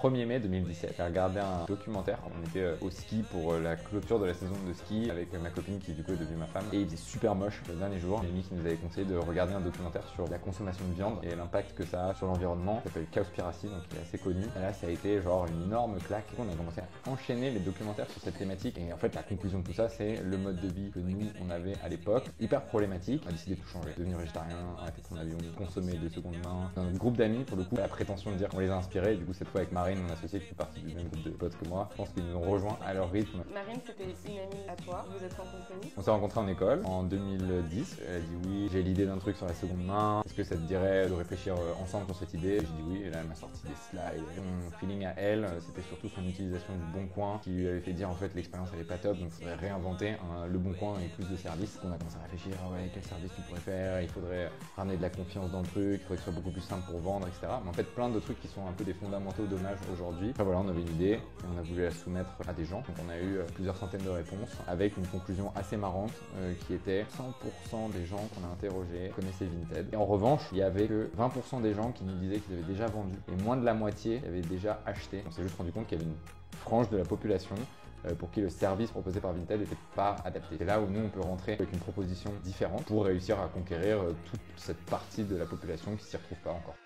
1er mai 2017. J'ai regardé un documentaire, on était au ski pour la clôture de la saison de ski avec ma copine qui du coup est devenue ma femme. Et il faisait super moche le dernier jour. Amy qui nous avait conseillé de regarder un documentaire sur la consommation de viande et l'impact que ça a sur l'environnement. Ça s'appelle Cowspiracy, donc il est assez connu. Et là ça a été genre une énorme claque. On a commencé à enchaîner les documentaires sur cette thématique. Et en fait la conclusion de tout ça, c'est le mode de vie que nous on avait à l'époque. Hyper problématique. On a décidé de tout changer. Devenir végétarien, arrêter de prendre l'avion, consommer de seconde main. Un groupe d'amis pour le coup, la prétention de dire qu'on les a inspirés. Et du coup cette fois avec Marine, mon associée qui fait partie du même groupe de potes que moi, je pense qu'ils nous ont rejoints à leur rythme. Marine, c'était une amie à toi. Vous êtes rencontrés où? On s'est rencontrés en école en 2010. Elle a dit oui, j'ai l'idée d'un truc sur la seconde main. Est-ce que ça te dirait de réfléchir ensemble sur cette idée? J'ai dit oui et là elle m'a sorti des slides. Mon feeling à elle, c'était surtout son utilisation du Bon Coin qui lui avait fait dire en fait l'expérience elle est pas top donc il faudrait réinventer le Bon Coin et plus de services. On a commencé à réfléchir ouais quel service tu pourrais faire, il faudrait ramener de la confiance dans le truc, il faudrait que ce soit beaucoup plus simple pour vendre, etc. Mais en fait plein de trucs qui sont un peu des fondamentaux d'hommage aujourd'hui. Après voilà, on avait une idée et on a voulu la soumettre à des gens. Donc on a eu plusieurs centaines de réponses avec une conclusion assez marrante qui était 100% des gens qu'on a interrogés connaissaient Vinted. Et en revanche, il y avait que 20% des gens qui nous disaient qu'ils avaient déjà vendu et moins de la moitié avaient déjà acheté. On s'est juste rendu compte qu'il y avait une frange de la population pour qui le service proposé par Vinted n'était pas adapté. C'est là où nous on peut rentrer avec une proposition différente pour réussir à conquérir toute cette partie de la population qui s'y retrouve pas encore.